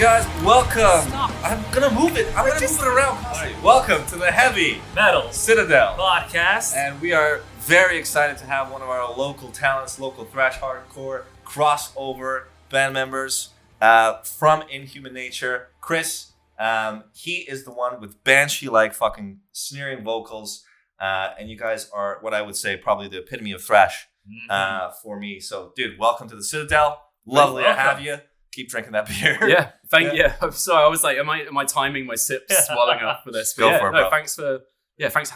guys, welcome. I'm gonna move it. I'm gonna move it around. Welcome to the Heavy Metal Citadel podcast. And we are very excited to have one of our local talents, local thrash hardcore crossover band members from Inhuman Nature, Chris. He is the one with banshee-like fucking sneering vocals, and you guys are what I would say probably the epitome of thrash for me. So, dude, welcome to the Citadel. Lovely to have you. Keep drinking that beer. Yeah, I'm sorry. I was like, am I timing my sips well enough for this? But Go for it, bro. Thanks for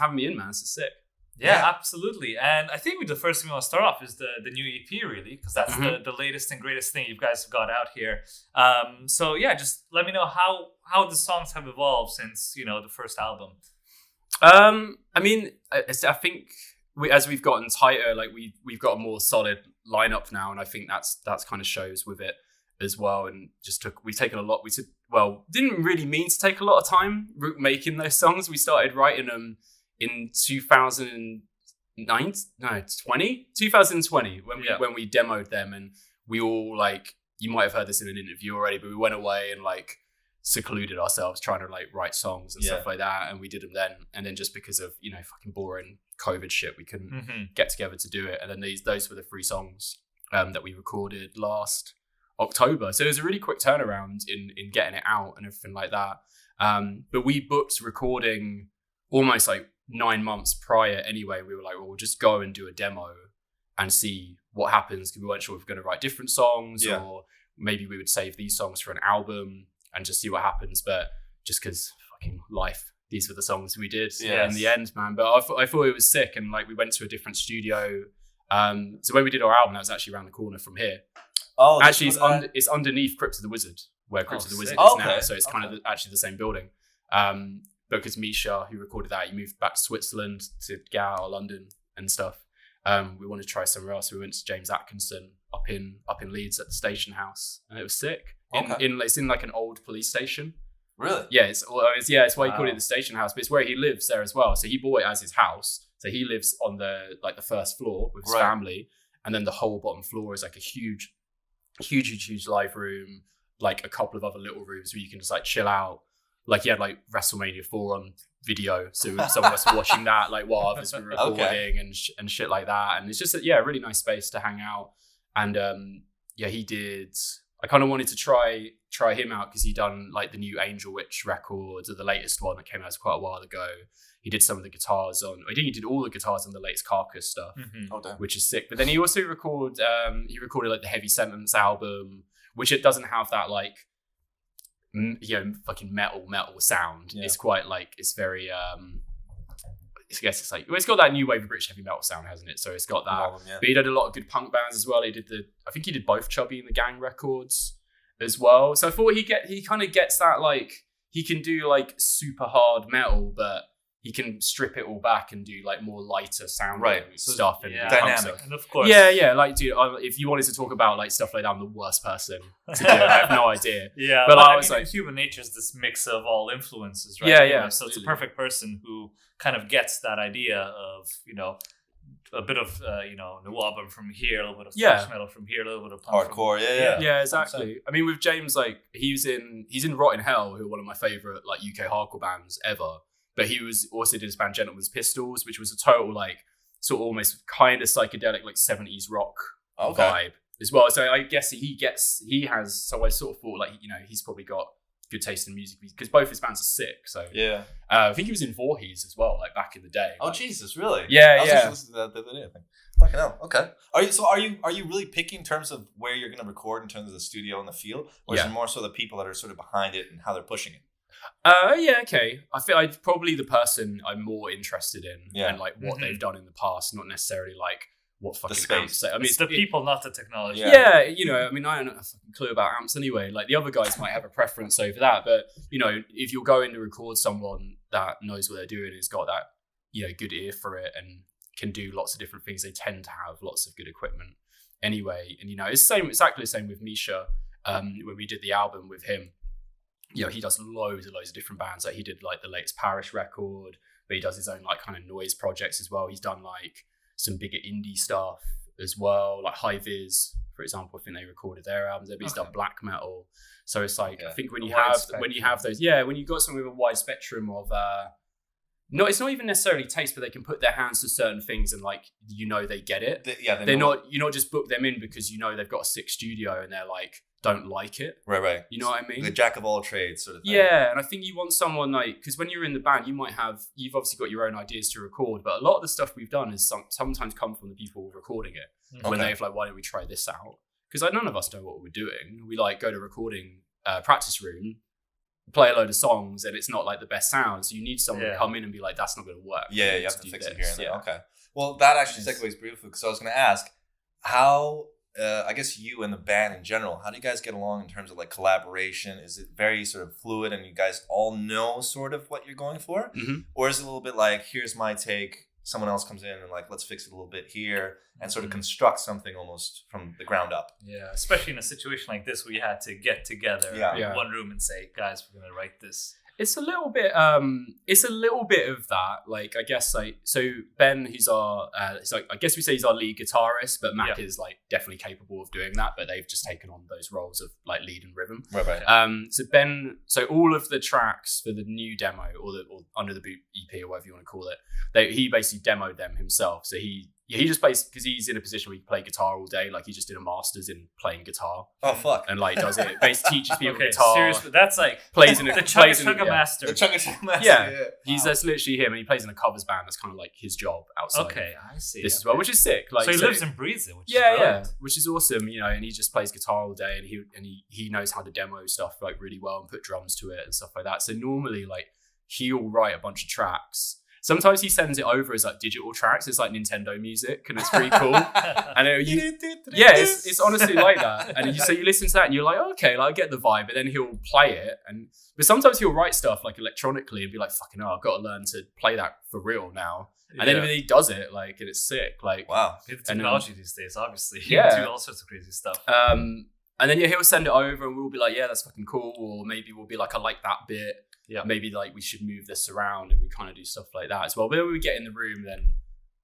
having me in, man. This is sick. Yeah, absolutely. And I think the first thing we want to start off is the new EP, really, because that's the latest and greatest thing you guys have got out here. So yeah, just let me know how the songs have evolved since the first album. I mean, I think as we've gotten tighter, like we've got a more solid lineup now, and I think that's kind of shows with it as well. And we've taken a lot. Didn't really mean to take a lot of time making those songs. We started writing them in 2020 when we demoed them, and we all, like, you might have heard this in an interview already, but we went away and like secluded ourselves trying to like write songs and stuff like that, and we did them then. And then just because of fucking boring COVID shit, we couldn't get together to do it. And then those were the 3 songs that we recorded last October. So it was a really quick turnaround in getting it out and everything like that. But we booked recording almost like 9 months prior anyway. We were like, well, we'll just go and do a demo and see what happens, because we weren't sure if we were going to write different songs or maybe we would save these songs for an album and just see what happens. But just because fucking life, these were the songs we did in the end, man. But I thought it was sick, and like we went to a different studio. So when we did our album, that was actually around the corner from here. Oh, actually, it's underneath Crypt of the Wizard, where Crypt of the Wizard is now. So it's kind of actually the same building. Because Misha, who recorded that, he moved back to Switzerland to get out of London and stuff. We wanted to try somewhere else. We went to James Atkinson up in Leeds at the station house, and it was sick. It's in like an old police station. Really? Yeah, it's why he called it the station house, but it's where he lives there as well. So he bought it as his house. So he lives on the first floor with his family, and then the whole bottom floor is like a huge live room, like a couple of other little rooms where you can just like chill out. Like he had like WrestleMania 4 on video, so some of us were watching that like while others were recording and shit like that. And it's just a really nice space to hang out. And he did. I kind of wanted to try him out because he done like the new Angel Witch records, or the latest one that came out quite a while ago. He did some of the guitars on. I think he did all the guitars on the latest Carcass stuff, which is sick. But then he also recorded like the Heavy Sentence album, which it doesn't have that like fucking metal sound. It's quite like, it's very I guess it's like, it's got that new wave of British heavy metal sound, hasn't it? So it's got that. But he did a lot of good punk bands as well. I think he did both Chubby and the Gang records as well. So I thought he kind of gets that, like, he can do like super hard metal, but he can strip it all back and do like more lighter sounding stuff and dynamic. And of course, like, dude, if you wanted to talk about like stuff like that, I'm the worst person to do it. I have no idea. But I was like, Human Nature is this mix of all influences, right? So it's a perfect person who kind of gets that idea of a bit of new album from here, a little bit of thrash metal from here, a little bit of punk hardcore, yeah, exactly. I mean, with James, like he's in Rotten Hell, who are one of my favorite like UK hardcore bands ever. But he also did his band Gentleman's Pistols, which was a total like sort of almost kind of psychedelic like 70s rock vibe as well. So I guess he has. So I sort of thought like he's probably got good taste in music because both his bands are sick. So I think he was in Voorhees as well, like back in the day. Oh, Jesus, really? Yeah, I was actually listening to that the other day, I think. Fucking hell. Okay. Are you really picky in terms of where you're going to record in terms of the studio and the field, or is it more so the people that are sort of behind it and how they're pushing it? Okay. I feel like probably the person I'm more interested in and like what they've done in the past, not necessarily like what fucking amps. I mean, it's the people, not the technology. Yeah, I mean, I don't have a fucking clue about amps anyway. Like the other guys might have a preference over that, but if you're going to record someone that knows what they're doing, has got that good ear for it and can do lots of different things, they tend to have lots of good equipment anyway. And it's exactly the same with Misha. When we did the album with him. He does loads of different bands. Like he did like the latest Parish record, but he does his own like kind of noise projects as well. He's done like some bigger indie stuff as well, like High Vis for example. I think they recorded their albums. They've done black metal. So it's like I think when you have those, when you've got someone with a wide spectrum of no, it's not even necessarily taste, but they can put their hands to certain things and like they get it. You're not just book them in because they've got a sick studio and they're like don't like it. Right. You know what I mean? The jack of all trades sort of thing. Yeah, and I think you want someone like, because when you're in the band, you've obviously got your own ideas to record, but a lot of the stuff we've done is sometimes come from the people recording it. When they've like, why don't we try this out? Because like none of us know what we're doing. We like go to recording practice room, play a load of songs, and it's not like the best sound. So you need someone to come in and be like, that's not going to work. Yeah, you have to fix it here and there. Okay. Well, that actually segues beautifully because I was going to ask how. I guess you and the band in general, how do you guys get along in terms of like collaboration? Is it very sort of fluid and you guys all know sort of what you're going for? Mm-hmm. Or is it a little bit like, here's my take, someone else comes in and like, let's fix it a little bit here and sort of construct something almost from the ground up? Yeah, especially in a situation like this where you had to get together in one room and say, guys, we're going to write this. It's a little bit of that. Like, I guess like, so Ben, he's our, it's like, I guess we say he's our lead guitarist, but Mac is like definitely capable of doing that, but they've just taken on those roles of like lead and rhythm. Right. So all of the tracks for the new demo or Under the Boot EP or whatever you want to call it, he basically demoed them himself. So he just plays, because he's in a position where he can play guitar all day. Like he just did a master's in playing guitar. Oh fuck! And like does it, basically teaches people guitar. Seriously, that's like plays in the Chugga Master. The Chugga Master. Yeah, that's literally him, and he plays in a covers band. That's kind of like his job outside. Okay, I see. This as well, which is sick. Like so he lives and breathes it. Which is which is awesome. And he just plays guitar all day, and he knows how to demo stuff like really well and put drums to it and stuff like that. So normally, like he'll write a bunch of tracks. Sometimes he sends it over as like digital tracks. It's like Nintendo music, and it's pretty cool. And it's honestly like that. And so you listen to that, and you're like, okay, like I get the vibe. But then he'll play it, but sometimes he'll write stuff like electronically and be like, fucking hell, I've got to learn to play that for real now. And then he does it, like, and it's sick. Like, wow, the technology these days, obviously, you can do all sorts of crazy stuff. And then he'll send it over, and we'll be like, yeah, that's fucking cool. Or maybe we'll be like, I like that bit. Yeah, maybe like we should move this around, and we kind of do stuff like that as well. But when we get in the room, then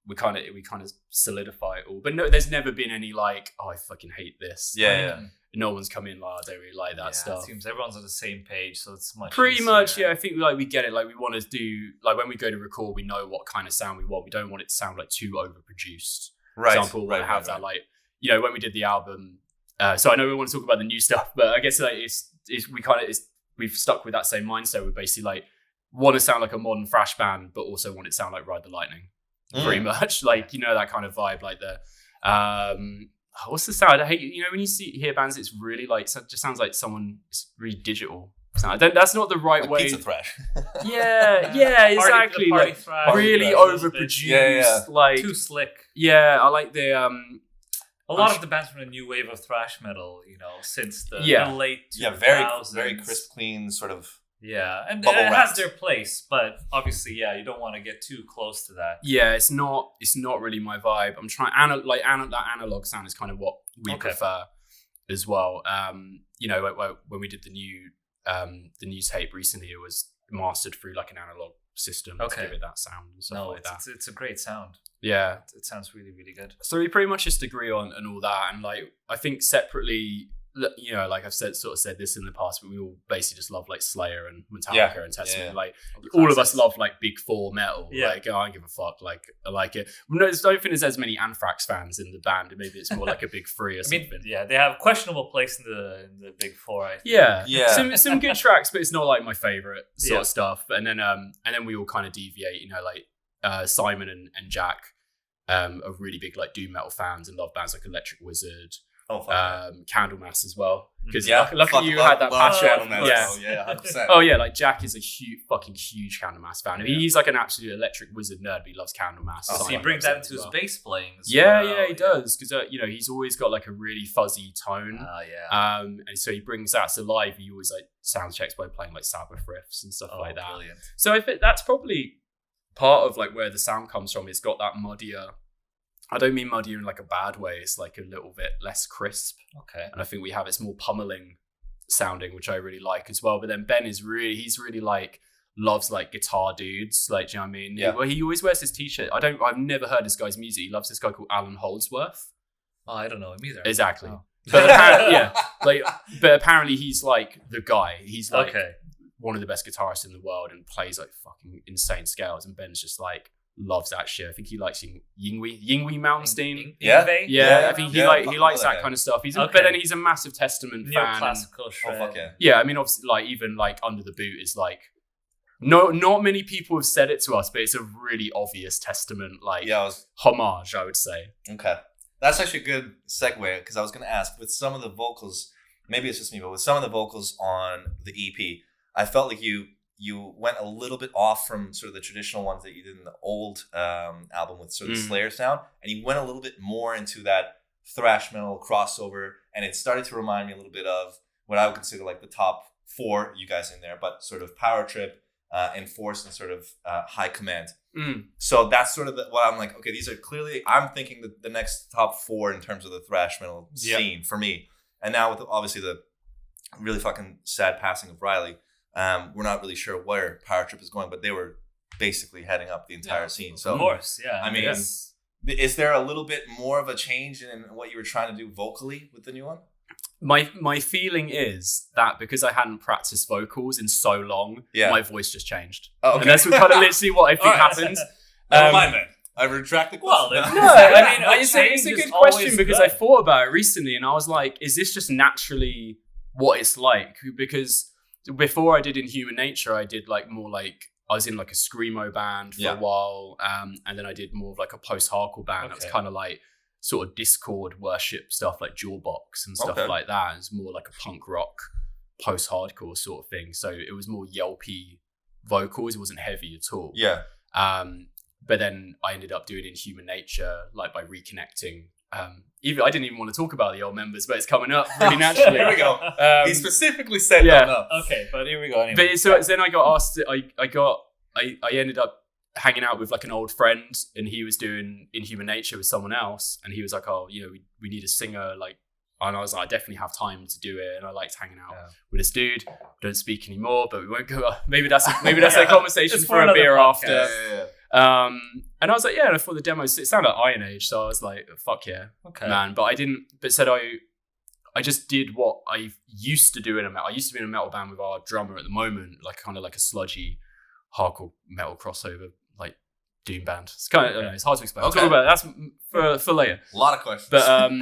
we kind of solidify it all. But no, there's never been any like, oh, I fucking hate this. Yeah. No one's come in like, I don't really like that stuff. It seems everyone's on the same page, so it's much pretty easier. much. Yeah, I think we get it. Like we want to do, like when we go to record, we know what kind of sound we want. We don't want it to sound like too overproduced. Right. For example, we want to have that like, when we did the album. So I know we want to talk about the new stuff, but I guess like we've stuck with that same mindset. We basically like want to sound like a modern thrash band, but also want it to sound like Ride the Lightning, pretty much. Like that kind of vibe. Like the what's the sound? I hate when you hear bands, it's really like it just sounds like someone. It's really digital. That's not the right way. Pizza thrash. Yeah, exactly. Party thrash, really overproduced. Yeah. Like too slick. Yeah, I like the A lot of the bands from the new wave of thrash metal, since the late 2000s. very crisp, clean sort of. Yeah, and it has their place, but obviously, you don't want to get too close to that. Yeah, it's not really my vibe. I'm trying that analog sound is kind of what we prefer as well. When we did the new tape recently, it was mastered through like an analog system to give it that sound and stuff like that. It's a great sound. Yeah, it sounds really, really good. So we pretty much just agree on and all that, and like I think separately. Like I've said this in the past, but we all basically just love like Slayer and Metallica and Testament. Yeah. Like all of us love like big four metal. Yeah. Like I don't give a fuck. Like I like it. No, I don't think there's as many Anthrax fans in the band. Maybe it's more like a big three or something. They have questionable place in the big four. I think. Yeah. Some good tracks, but it's not like my favorite sort of stuff. And then we all kind of deviate. Like Simon and Jack are really big like doom metal fans and love bands like Electric Wizard. Candlemass as well, because luckily you had that passion. Yeah, 100%. Oh yeah, like Jack is a huge Candlemass fan. He's like an absolute Electric Wizard nerd, but he loves Candlemass. So he brings that into his bass playing. Yeah, he does, because he's always got like a really fuzzy tone. And so he brings that to live. He always like sound checks by playing like Sabbath riffs and stuff like that. Brilliant. So I think that's probably part of like where the sound comes from. It's got that muddier. I don't mean muddy in like a bad way. It's like a little bit less crisp. Okay. And I think we have it's more pummeling sounding, which I really like as well. But then Ben he's really like loves like guitar dudes. Like, do you know what I mean? Yeah. He always wears his t-shirt. I've never heard this guy's music. He loves this guy called Alan Holdsworth. Oh, I don't know him either. Exactly. Oh. But apparently, but apparently he's like the guy. He's like one of the best guitarists in the world and plays like fucking insane scales. And Ben's just like loves that shit. I think he likes Yngwie Malmsteen. Yeah. I think he likes that kind of stuff. But then he's a massive Testament fan. Neoclassical shred. Oh fuck yeah. Yeah, I mean, obviously, like even like Under the Boot is like. Not many people have said it to us, but it's a really obvious Testament, homage, I would say. Okay. That's actually a good segue, because I was going to ask, with some of the vocals, maybe it's just me, but with some of the vocals on the EP, I felt like you went a little bit off from sort of the traditional ones that you did in the old album with sort of the Slayer sound, and you went a little bit more into that thrash metal crossover, and it started to remind me a little bit of what I would consider like the top 4, you guys in there, but sort of Power Trip, Enforced, and sort of High Command. So that's sort of what I'm like, okay, these are clearly, I'm thinking the next top 4 in terms of the thrash metal scene for me. And now with obviously the really fucking sad passing of Riley, we're not really sure where Power Trip is going, but they were basically heading up the entire scene. So of course, I mean, is there a little bit more of a change in what you were trying to do vocally with the new one? My feeling is that because I hadn't practiced vocals in so long, my voice just changed. Oh, okay. And that's kind of literally what I think happened. Never mind then. I retract the question. Well, I mean, it's a good question because I thought about it recently and I was like, is this just naturally what it's like? Because before I did Inhuman Nature, I did like more like, I was in like a screamo band for a while. And then I did more of like a post-hardcore band. That was kind of like, sort of Discord worship stuff like Jawbox and stuff like that. It's more like a punk rock, post-hardcore sort of thing. So it was more yelpy vocals. It wasn't heavy at all. Yeah. But then I ended up doing Inhuman Nature, like by reconnecting. I didn't even want to talk about the old members, but it's coming up really naturally. Here we go. He specifically said no. Okay, but here we go. Anyway. But so then I got asked. I ended up hanging out with like an old friend, and he was doing Inhuman Nature with someone else, and he was like, "Oh, we need a singer." Like, and I was like, "I definitely have time to do it," and I liked hanging out with this dude. Don't speak anymore, but we won't go. Maybe that's a conversation for a beer after. And I was like, and I thought the demos, it sounded like Iron Age, so I was like, "Fuck yeah, man!" But I didn't. But said I just did what I used to do in a metal. I used to be in a metal band with our drummer at the moment, like kind of like a sludgy hardcore metal crossover. Like doom band. It's kind of, I don't know, it's hard to explain. I'll talk about it. That's for later. A lot of questions. But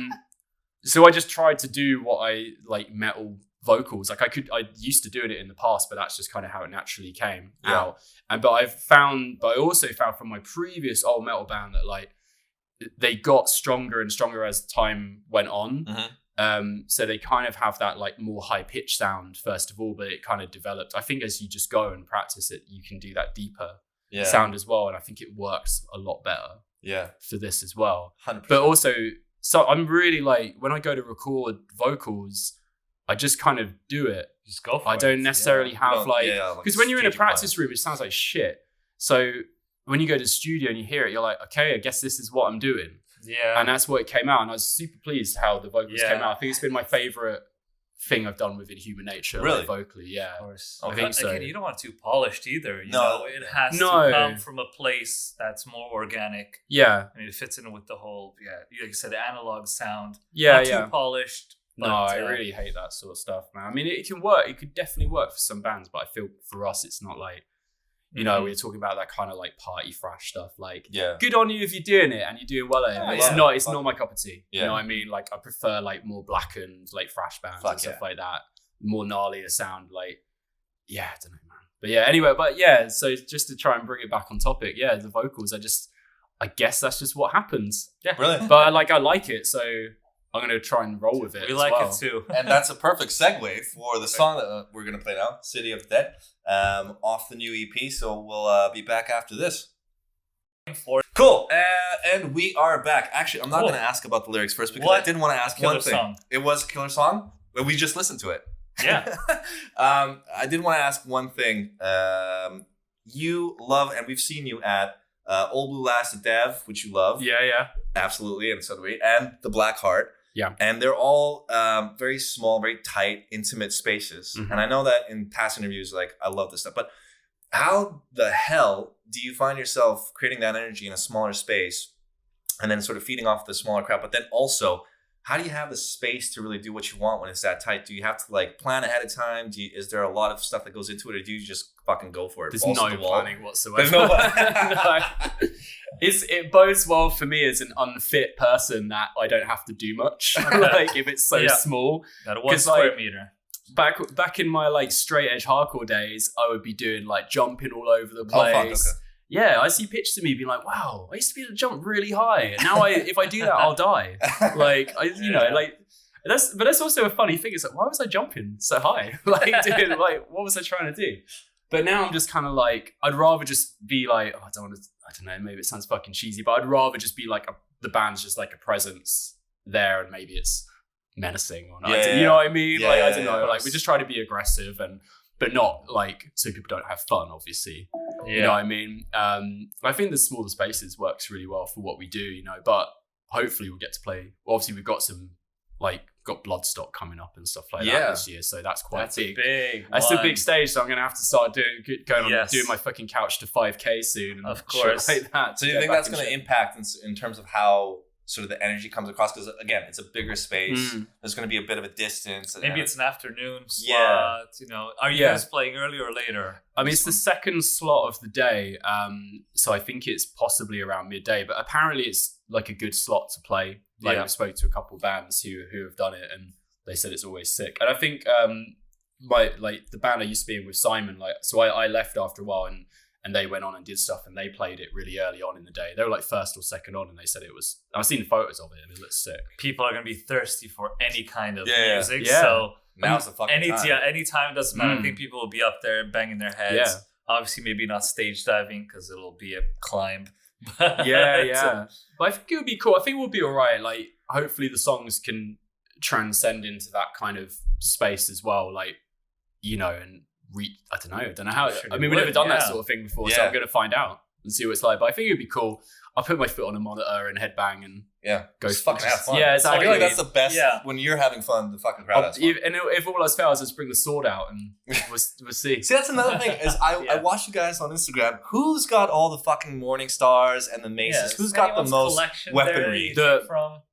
so I just tried to do what I like metal vocals. Like I used to doing it in the past, but that's just kind of how it naturally came out. But I also found from my previous old metal band that like they got stronger and stronger as time went on. So they kind of have that like more high pitched sound first of all, but it kind of developed. I think as you just go and practice it, you can do that deeper sound as well, and I think it works a lot better for this as well. 100%. But also, so I'm really like, when I go to record vocals, I just kind of do it. Just go for it. I don't necessarily have because when you're in a practice room, it sounds like shit. So when you go to the studio and you hear it, you're like, okay, I guess this is what I'm doing. And that's what it came out, and I was super pleased how the vocals came out. I think it's been my favorite thing I've done with Inhuman Nature, really, like vocally, of course. I think so. Again, you don't want it too polished either. You know, it has to come from a place that's more organic. I mean, it fits in with the whole, like you said, the analog sound. Not too polished. But, no, I really hate that sort of stuff, man. I mean, it can work. It could definitely work for some bands, but I feel for us, it's not like, you know, we were talking about that kind of like party thrash stuff. Like, good on you if you're doing it and you're doing well at it. But it's not my cup of tea. You know what I mean? Like, I prefer like more blackened, like thrash bands and stuff like that. More gnarlier sound. Like, I don't know, man. But anyway, so just to try and bring it back on topic, the vocals, I guess that's just what happens. Yeah, brilliant. But I like it, so I'm going to try and roll with it. We like it too. And that's a perfect segue for the song that we're going to play now, City of Dead, off the new EP. So we'll be back after this. Cool. And we are back. Actually, I'm not going to ask about the lyrics first because I didn't want to ask one thing. Song. It was a killer song, but we just listened to it. Yeah. I did want to ask one thing. You love, and we've seen you at Old Blue Last Dev, which you love. Yeah. Absolutely, and so do we. And the Black Heart. Yeah. And they're all very small, very tight, intimate spaces. Mm-hmm. And I know that in past interviews, like, I love this stuff. But how the hell do you find yourself creating that energy in a smaller space and then sort of feeding off the smaller crowd, but then also how do you have the space to really do what you want when it's that tight? Do you have to like plan ahead of time? Is there a lot of stuff that goes into it, or do you just fucking go for it? There's no planning whatsoever. There's no It bodes well for me as an unfit person that I don't have to do much. Like if it's so small. Got a 1 square meter. Back in my like straight edge hardcore days, I would be doing like jumping all over the place. Oh, fuck, okay. Yeah, I see pictures of me being like, wow, I used to be able to jump really high. And now if I do that, I'll die. Like, that's also a funny thing. It's like, why was I jumping so high? Like, dude, like, what was I trying to do? But now I'm just kind of like, I'd rather just be like, I don't know, maybe it sounds fucking cheesy, but I'd rather just be like, the band's just like a presence there, and maybe it's menacing or not. You know what I mean? Like, I don't know. Like, we just try to be aggressive but not like so people don't have fun, obviously. You know what I mean? I think the smaller spaces works really well for what we do, you know, but hopefully we'll get to play. Well, obviously we've got got Bloodstock coming up and stuff like that this year, so that's quite big. That's a big stage, so I'm gonna have to start doing my fucking couch to 5K soon, and of course, like that. So you think that's gonna impact in terms of how sort of the energy comes across? Because again, it's a bigger space. There's going to be a bit of a distance. Maybe it's an afternoon slot. You know, are you guys playing early or later? I mean, it's the second slot of the day, so I think it's possibly around midday. But apparently, it's like a good slot to play. Like I spoke to a couple of bands who have done it, and they said it's always sick. And I think the band I used to be in with Simon, so I left after a while, and they went on and did stuff, and they played it really early on in the day. They were like first or second on, and they said it was. I've seen photos of it, and it looks sick. People are gonna be thirsty for any kind of music. Yeah. So now's the fucking time. Yeah, any time doesn't matter. I think people will be up there banging their heads. Yeah. Obviously, maybe not stage diving because it'll be a climb. Yeah. But I think it would be cool. I think we'll be all right. Like, hopefully the songs can transcend into that kind of space as well. Like, you know, and I don't know how. I mean, we've never done that sort of thing before, so I'm going to find out and see what it's like. But I think it would be cool. I'll put my foot on a monitor and headbang and go just fucking have fun. Yeah, exactly. I feel like that's the best when you're having fun. The fucking crowd has fun. And if all else fails, just bring the sword out and we'll see. See, that's another thing is I watch you guys on Instagram. Who's got all the fucking morning stars and the maces? Who's got the most weaponry?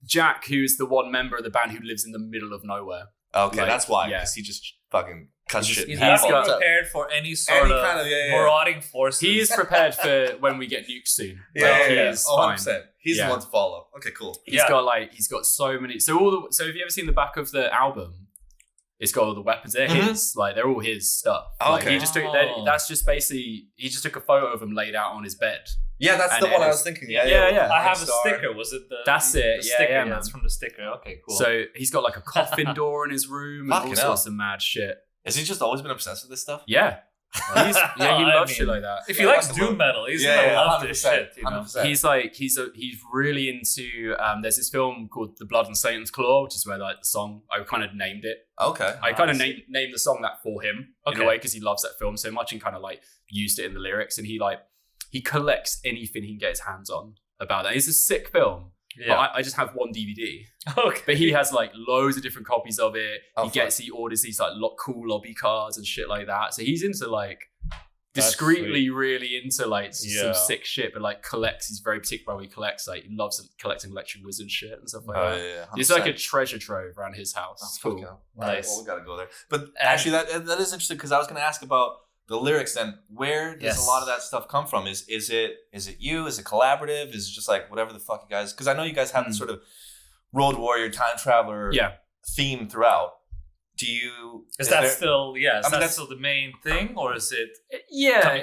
Jack, who's the one member of the band who lives in the middle of nowhere. Okay, that's why. Because he just fucking cuts shit. He's got prepared for any sort of marauding forces. He is prepared for when we get nuked soon. Yeah, 100%. He's the one to follow. Okay, cool. He's got so many. So have you ever seen the back of the album? It's got all the weapons. They're his. Like, they're all his stuff. Okay. He just took. That's just basically. He just took a photo of him laid out on his bed. Yeah, that's the one I was thinking. Yeah. I have a sticker. Was it the? That's it. The sticker. That's from the sticker. Okay, cool. So he's got like a coffin door in his room and all sorts of mad shit. Has he just always been obsessed with this stuff? Yeah. He loves shit like that. If he likes doom metal, he's gonna love this shit. You know? 100%. He's really into. There's this film called The Blood and Satan's Claw, which is where like the song I kind of named it. Okay. I kind of named the song that for him in a way because he loves that film so much and kind of like used it in the lyrics, and he collects anything he can get his hands on about that. It's a sick film. Yeah. But I just have one DVD. Okay. But he has like loads of different copies of it. He orders these like cool lobby cards and shit like that. So he's into like discreetly really into like some sick shit, but like collects. He's very particular how he collects. Like he loves collecting electric wizard shit and stuff like that. Yeah, it's like a treasure trove around his house. That's cool. Nice. Well, we gotta go there. But actually, that is interesting because I was gonna ask about the lyrics. Then where does a lot of that stuff come from? Is it you? Is it collaborative? Is it just like whatever the fuck you guys? Because I know you guys have this sort of road warrior, time traveler theme throughout. Is that still the main thing, or is it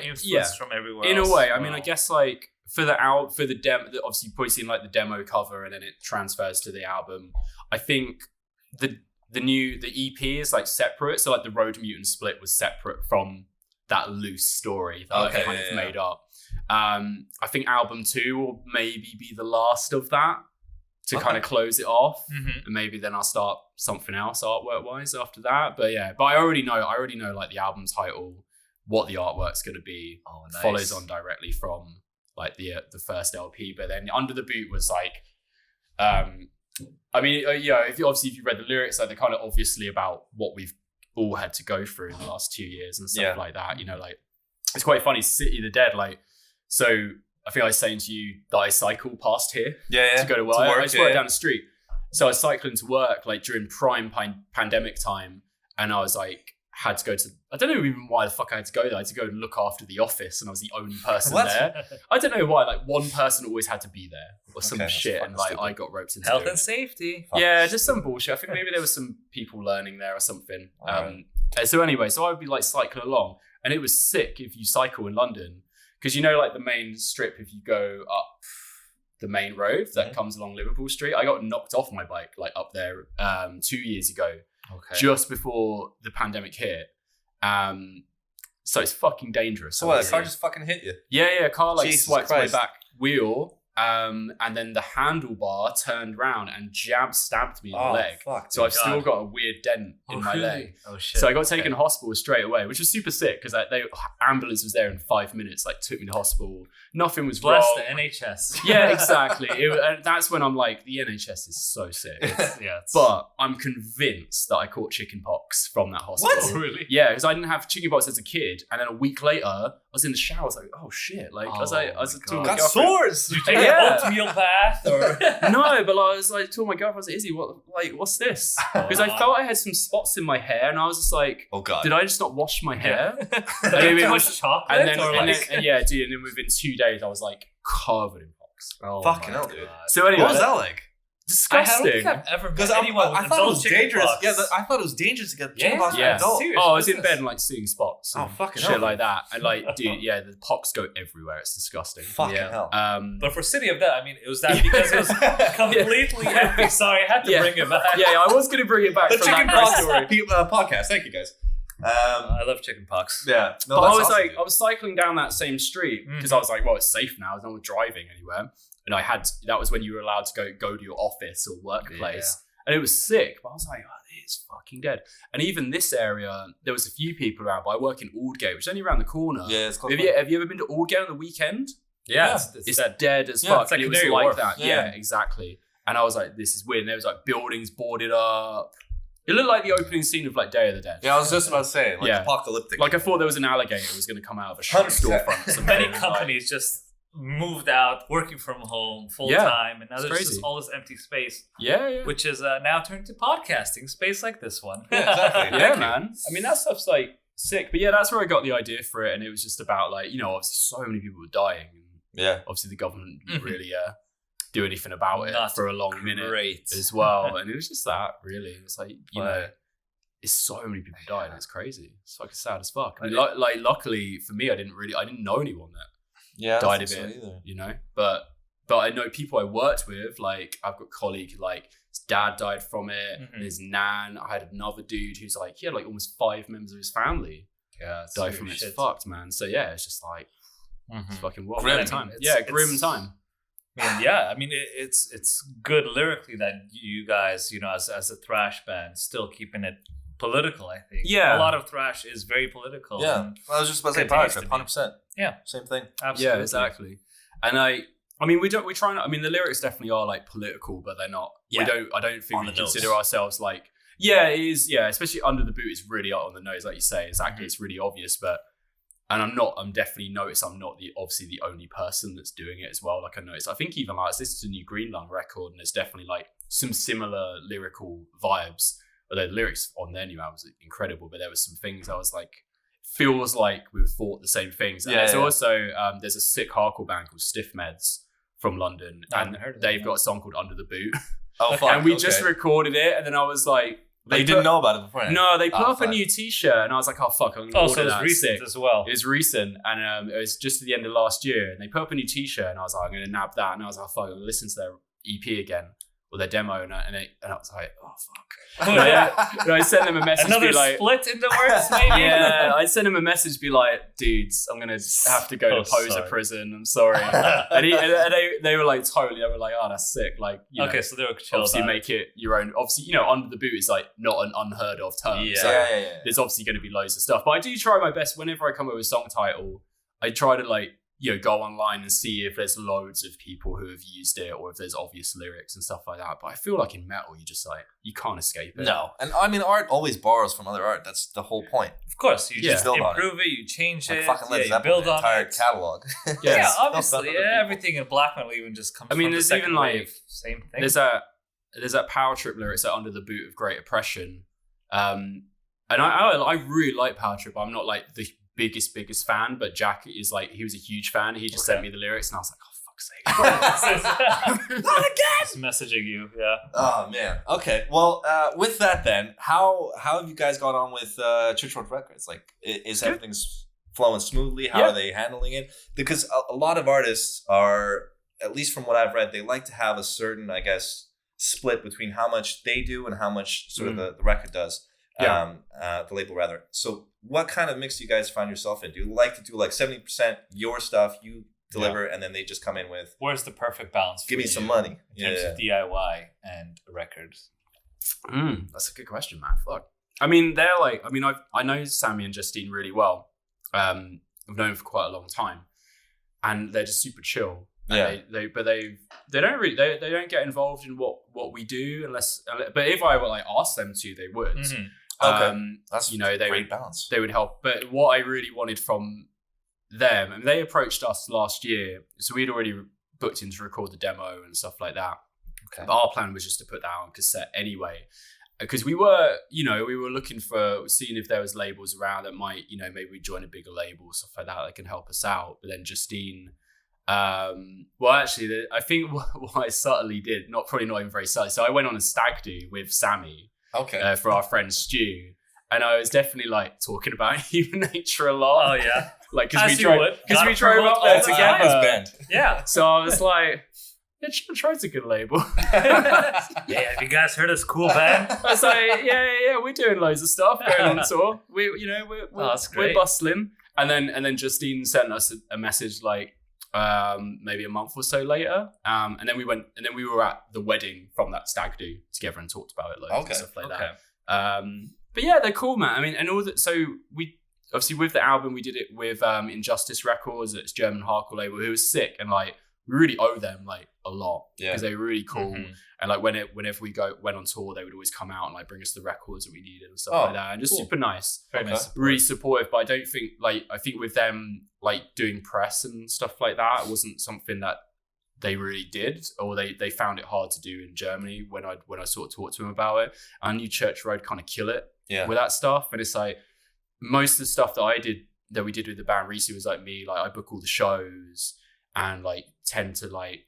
influence from everywhere in else? a way? I mean, I guess like for the demo, obviously you've probably seen like the demo cover, and then it transfers to the album. I think the EP is like separate, so like the Road Mutant split was separate from that loose story that I kind of made up. I think album 2 will maybe be the last of that to kind of close it off, and maybe then I'll start something else artwork wise after that. But I already know like the album title, what the artwork's going to be. Nice. Follows on directly from like the first LP. But then Under the Boot was like, I mean, if you read the lyrics, like they're kind of obviously about what we've all had to go through in the last 2 years and stuff like that. You know, like it's quite funny. City of the Dead, like so. I think I was saying to you that I cycle past here to go to work. I just work down the street. So I was cycling to work like during prime pandemic time, and I was like, had to go to, I don't know even why the fuck I had to go there. I had to go and look after the office, and I was the only person there. I don't know why, like one person always had to be there or some shit, and like I got roped into health and safety. Yeah, just some bullshit. I think maybe there was some people learning there or something. So anyway, so I would be like cycling along, and it was sick if you cycle in London, because you know like the main strip, if you go up the main road that comes along Liverpool Street, I got knocked off my bike like up there 2 years ago. Okay. Just before the pandemic hit. So it's fucking dangerous. So what, a car just fucking hit you? Yeah, a car like swiped my back wheel, and then the handlebar turned round and stabbed me in the leg. Fuck, so I've still got a weird dent in my leg. Oh shit. So I got taken to hospital straight away, which was super sick because ambulance was there in 5 minutes, like took me to hospital. Nothing was wrong. Bless the NHS. Yeah, exactly. That's when I'm like, the NHS is so sick. But I'm convinced that I caught chickenpox from that hospital. What? Really? Yeah, because I didn't have chickenpox as a kid, and then a week later, I was in the shower. I was like, oh shit! Like I was talking to my girlfriend. Sores. Did you take an oatmeal bath or? No, but I was like talking to my girlfriend. I was like, Izzy, what's this? Because I felt I had some spots in my hair, and I was just like, oh god, did I just not wash my hair? And it was chocolate, and then within 2 days, I was like covered in pox. Oh, fucking hell, dude. So anyway, what was that like? Disgusting. I don't think I've ever met anyone with I thought it was dangerous. Box. Yeah, I thought it was dangerous to get chickenpox yeah. for an adult. Oh, I was in bed and like seeing spots. Oh, fucking shit hell. like that. And like, dude, yeah, the pox go everywhere. It's disgusting. Fucking hell. But for City of Death, I mean, it was that because it was completely empty. Sorry, I had to bring it back. Yeah, I was going to bring it back the from that story. Podcast. Thank you, guys. I love chickenpox. Yeah. No, but I was awesome, I was cycling down that same street because I was like, well, it's safe now. There's no one driving anywhere. And that was when you were allowed to go to your office or workplace. Yeah. And it was sick. But I was like, oh, it's fucking dead. And even this area, there was a few people around, but I work in Aldgate, which is only around the corner. Yeah, it's close. Have you ever been to Aldgate on the weekend? Yeah. It's dead as fuck. It's like, and it was like that. Yeah, exactly. And I was like, this is weird. And there was like buildings boarded up. It looked like the opening scene of like Day of the Dead. Yeah, I was just about to say, like apocalyptic. Like I thought there was an alligator that was going to come out of a storefront. Many companies just moved out, working from home full time, and now there's just all this empty space. Which is now turned to podcasting space like this one. Yeah, exactly. Yeah, man. I mean, that stuff's like sick, but yeah, that's where I got the idea for it, and it was just about like, you know, obviously so many people were dying. Yeah. Obviously, the government didn't really do anything about it for a long minute as well, and it was just that really. It's like, you know, it's so many people dying. It's crazy. It's fucking sad as fuck. I mean, like luckily for me, I didn't know anyone that died of it, you know, but I know people I worked with, like I've got a colleague who, like, his dad died from it, and his nan. I had another dude who's like, he had like almost 5 members of his family die from it. It's fucked, man. So yeah, it's just like it's fucking wild. Grim time. Grim time. I mean, it's good lyrically that you guys, you know, as a thrash band, still keeping it political. I think a lot of thrash is very political. Yeah, I was just about to say power trip, 100%. Yeah, same thing. Absolutely. Yeah, exactly. And I mean, we try not. I mean, the lyrics definitely are like political, but they're not. Yeah. I don't think we consider ourselves like. Yeah, it is. Yeah, especially Under the Boot is really on the nose, like you say. Exactly, it's really obvious, but. And I'm definitely noticed I'm not obviously the only person that's doing it as well. Like I noticed, I think even like this is a new Green Lung record, and there's definitely like some similar lyrical vibes. Although the lyrics on their new album was incredible, but there was some things I was like, feels like we've thought the same things. And there's also there's a sick hardcore band called Stiff Meds from London, and they've got a song called Under the Boot. Oh, fuck. And we just recorded it, and then I was like. They didn't know about it before. No, they put up a new T-shirt, and I was like, "Oh fuck!" I'm gonna order that. Recent as well. It was recent, and it was just at the end of last year. And they put up a new T-shirt, and I was like, "I'm gonna nab that." And I was like, "Oh, "Fuck!" I'm gonna listen to their EP again or their demo, and I was like, "Oh fuck!" And I sent them a message. Another split in the works, maybe. Yeah, I sent him a message, be like, "Dudes, I'm gonna have to go to Poser prison. I'm sorry." and they were like, totally. They were like, "Oh, that's sick." Like, you know, so they were chill. Obviously, make it your own. Obviously, you know, Under the Boot is like not an unheard of term. Yeah. So there's obviously going to be loads of stuff, but I do try my best whenever I come up with a song title. I try to like, you know, go online and see if there's loads of people who have used it or if there's obvious lyrics and stuff like that. But I feel like in metal, you can't escape it. No. And I mean, art always borrows from other art. That's the whole point. Of course. You just improve it, you change it, you build on entire catalog. Obviously. Everything in black metal even just comes from the second wave. Same thing. There's a there's that Power Trip lyric, so Under the Boot of Great Oppression. And I really like Power Trip. I'm not like the biggest fan, but Jack is like, he was a huge fan. He just sent me the lyrics and I was like, oh, fuck's sake. Not again! Just messaging you, yeah. Oh, man. Okay, well, with that then, how have you guys got on with Chort Records? Like, is everything flowing smoothly? How are they handling it? Because a lot of artists are, at least from what I've read, they like to have a certain, I guess, split between how much they do and how much sort of the record does. The label rather. So what kind of mix do you guys find yourself in? Do you like to do like 70% your stuff, you deliver, and then they just come in with, where's the perfect balance? Give me some money in terms of DIY and records. That's a good question, man. Fuck. I mean, they're like, I know Sammy and Justine really well. I've known them for quite a long time, and they're just super chill. Yeah. They don't really they don't get involved in what we do but if I were like ask them to, they would. Okay. That's they great would balance. They would help. But what I really wanted from them, and they approached us last year, so we'd already booked in to record the demo and stuff like that. Okay. But our plan was just to put that on cassette anyway, because we were looking for seeing if there was labels around that might, maybe we'd join a bigger label, stuff like that can help us out. But then Justine, actually, I think what I subtly did, probably not even very subtly. So I went on a stag do with Sammy, for our friend Stu, and I was definitely like talking about Human Nature a lot. Oh yeah, like because we drove up there together. Yeah, so I was like, yeah, Troy's a good label. Yeah, have you guys heard this cool band? I was like, yeah, we're doing loads of stuff, going on tour. We're bustling, and then Justine sent us a message like, maybe a month or so later, and then we were at the wedding from that stag do together and talked about it loads and stuff like that. But yeah, they're cool, man. I mean, and all that. So we obviously with the album we did it with Injustice Records, it's German hardcore label, who was sick, and like we really owe them like a lot because they were really cool. And like whenever we went on tour, they would always come out and like bring us the records that we needed and stuff like that, and just super nice, really supportive. But I don't think I think with them like doing press and stuff like that, it wasn't something that they really did, or they found it hard to do in Germany when I sort of talked to them about it. I knew Church Road kind of kill it with that stuff, and it's like most of the stuff that we did with the band recently was like me, like I book all the shows and like tend to like,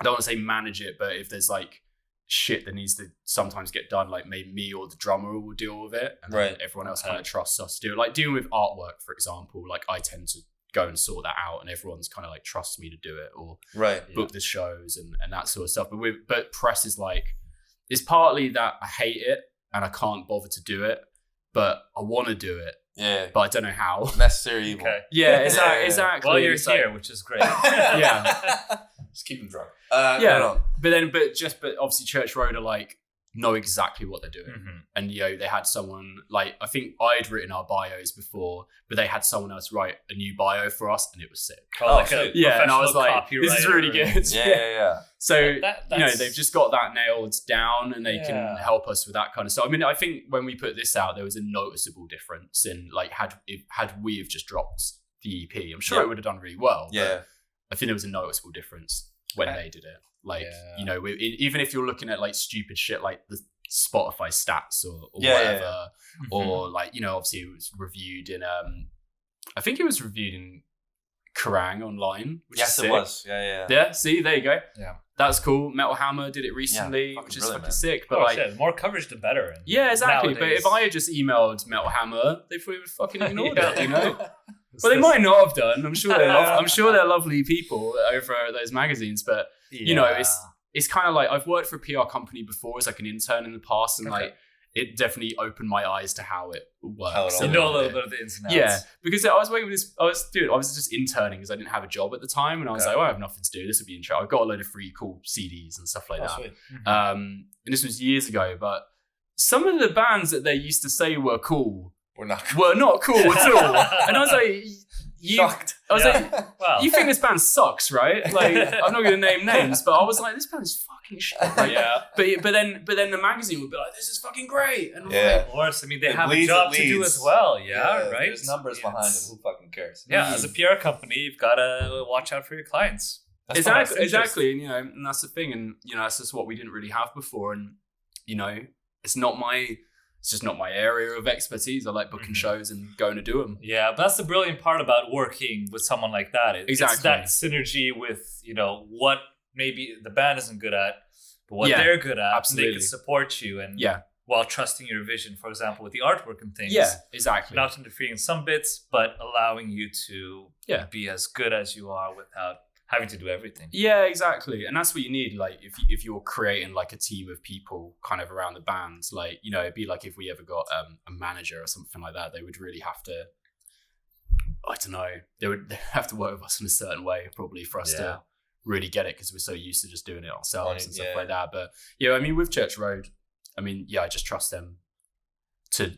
I don't want to say manage it, but if there's like shit that needs to sometimes get done, like maybe me or the drummer will deal with it, and then everyone else kind of trusts us to do it. Like dealing with artwork, for example, like I tend to go and sort that out, and everyone's kind of like trusts me to do it, or book the shows and that sort of stuff. But press is like, it's partly that I hate it and I can't bother to do it, but I want to do it. Yeah, but I don't know how. Necessary evil. Okay. Yeah, exactly. Well, you're here, which is great. Just keep them drunk. But obviously Church Road are like know exactly what they're doing, and they had someone like, I think I'd written our bios before, but they had someone else write a new bio for us, and it was sick. And I was like, this is really good. Yeah. So they've just got that nailed down, and they can help us with that kind of stuff. I mean, I think when we put this out, there was a noticeable difference in like had we have just dropped the EP, I'm sure it would have done really well. But I think there was a noticeable difference when they did it. Like, even if you're looking at like stupid shit like the Spotify stats or whatever, or like, obviously it was reviewed in, I think it was reviewed in Kerrang online. Which is sick. It was. Yeah. Yeah, see, there you go. Yeah. That's cool. Metal Hammer did it recently, which is fucking sick. But the more coverage, the better. Yeah, exactly. Nowadays. But if I had just emailed Metal Hammer, they probably would fucking ignored it, Well, they might not have done. I'm sure they're lovely people over those magazines, but it's kind of like, I've worked for a PR company before as like an intern in the past, and like it definitely opened my eyes to how it works. You know a little bit of the ins and outs. Yeah, because I was working with this. I was just interning because I didn't have a job at the time, and I was like, I have nothing to do. This would be interesting. I've got a load of free cool CDs and stuff like that. Sweet. And this was years ago, but some of the bands that they used to say were cool were not cool at all. And I was like, shocked. I was like, you think this band sucks, right? Like, I'm not going to name names, but I was like, this band is fucking shit. Like, but then the magazine would be like, this is fucking great. And of course, I mean, they have a job to do as well. Yeah, right. There's numbers behind them. Who fucking cares? Yeah, as a PR company, you've got to watch out for your clients. Exactly. And, and that's the thing. And, that's just what we didn't really have before. And, it's just not my area of expertise. I like booking shows and going to do them. Yeah, but that's the brilliant part about working with someone like that. It's that synergy with, what maybe the band isn't good at, but what they're good at. Absolutely. They can support you and while trusting your vision, for example, with the artwork and things. Yeah, exactly. Not interfering in some bits, but allowing you to be as good as you are without having to do everything. Yeah, exactly. And that's what you need. Like if you're creating like a team of people kind of around the bands, like, it'd be like if we ever got a manager or something like that, they would really have to, I don't know, they'd have to work with us in a certain way probably for us to really get it, because we're so used to just doing it ourselves and stuff like that. But with Church Road, I just trust them to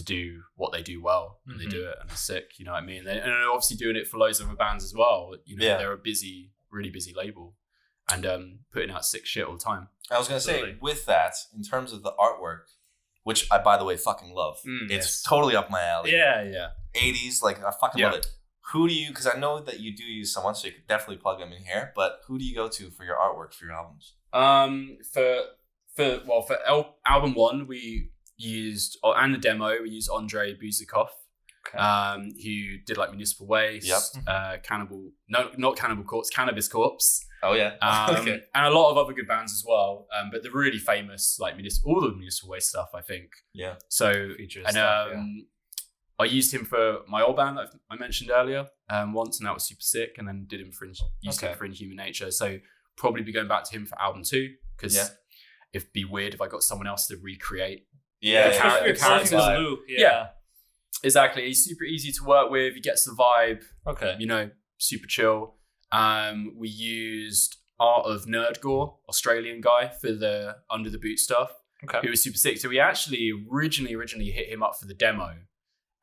do what they do well, and they do it, and they're sick, you know what I mean? And they're obviously doing it for loads of other bands as well. They're a really busy label, and putting out sick shit all the time. I was going to say, with that, in terms of the artwork, which I, by the way, fucking love. It's totally up my alley. Yeah. 80s, like, I fucking love it. Who do you, because I know that you do use someone, so you could definitely plug them in here, but who do you go to for your artwork, for your albums? For album 1, we used, and the demo, we used Andrei Buzikov, who did like Municipal Waste, not Cannibal Corpse, Cannabis Corpse. Oh yeah. And a lot of other good bands as well. But the really famous, like all the Municipal Waste stuff, I think. Yeah. So, I used him for my old band that I mentioned earlier once, and that was super sick. And then did him for him for Inhuman Nature. So probably be going back to him for album 2, because it'd be weird if I got someone else to recreate. The character. Yeah, exactly. He's super easy to work with. He gets the vibe. Okay. Super chill. We used Art of Nerdgore, Australian guy, for the Under the Boot stuff. Okay. Who was super sick. So we actually originally hit him up for the demo,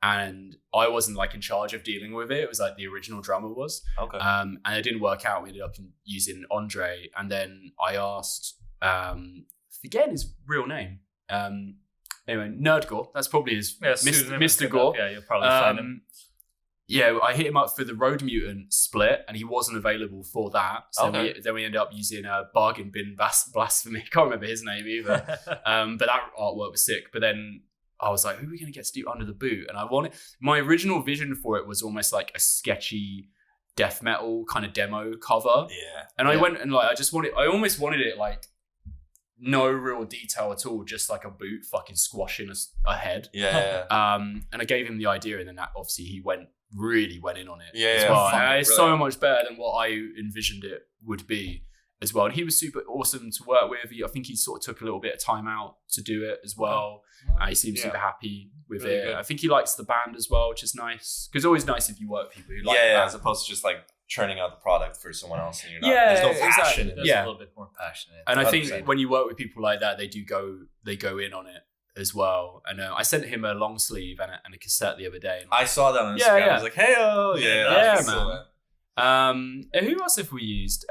and I wasn't like in charge of dealing with it. It was like the original drummer was. Okay. And it didn't work out. We ended up using Andre, and then I asked, forgetting his real name. Anyway, Nerdgore. That's probably his Mr. Gore. Yeah, you'll probably find him. Yeah, I hit him up for the Road Mutant split, and he wasn't available for that. So then we ended up using Bargain Bin Blasphemy. Can't remember his name either. But that artwork was sick. But then I was like, who are we going to get to do Under the Boot? And my original vision for it was almost like a sketchy death metal kind of demo cover. Yeah. And I went and I almost wanted it like no real detail at all, just like a boot fucking squashing a head. Yeah. And I gave him the idea, and then that obviously he really went in on it as well. And it's so much better than what I envisioned it would be as well. And he was super awesome to work with. I think he sort of took a little bit of time out to do it as well. He seemed super happy with it. Good. I think he likes the band as well, which is nice. Because it's always nice if you work with people who like the band. As opposed to just like churning out the product for someone else, and you're not. There's no passion. Exactly. There's a little bit more passionate. And I think when you work with people like that, they go in on it as well. And I sent him a long sleeve and a cassette the other day. I saw that on Instagram. I was like, hey, man. And who else have we used?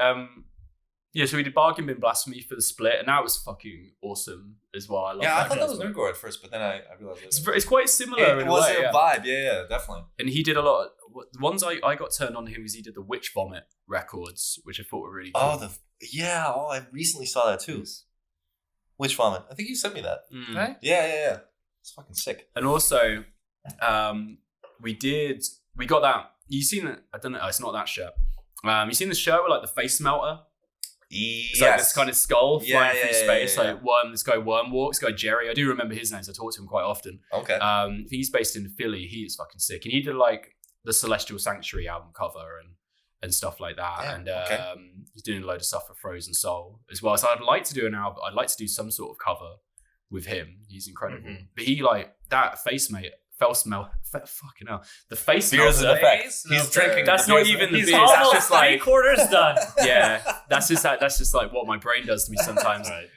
So we did Bargain Bin Blasphemy for the split, and that was fucking awesome as well. I thought that was Nerdgore at first, but then I realized it's quite similar. It was a vibe, definitely. And he did a lot. The ones I got turned on to him was he did the Witch Vomit records, which I thought were really cool. I recently saw that too. Witch Vomit. I think you sent me that. Right? Yeah. It's fucking sick. And also, we got that. You seen it? I don't know. It's not that shirt. You seen the shirt with like the face melter? It's like this kind of skull flying through space, like this guy Wormwalk, this guy Jerry. I do remember his name, so I talk to him quite often. Okay. He's based in Philly. He is fucking sick, and he did like the Celestial Sanctuary album cover and stuff like that. Yeah, and he's doing a load of stuff for Frozen Soul as well. So I'd like to do an album. I'd like to do some sort of cover with him. He's incredible. Mm-hmm. But he like that face mate. Fucking hell. The face beer's an effect. He's drinking. That's not even the beers. That's just like 3/4 done. Yeah, that's just like what my brain does to me sometimes. Right.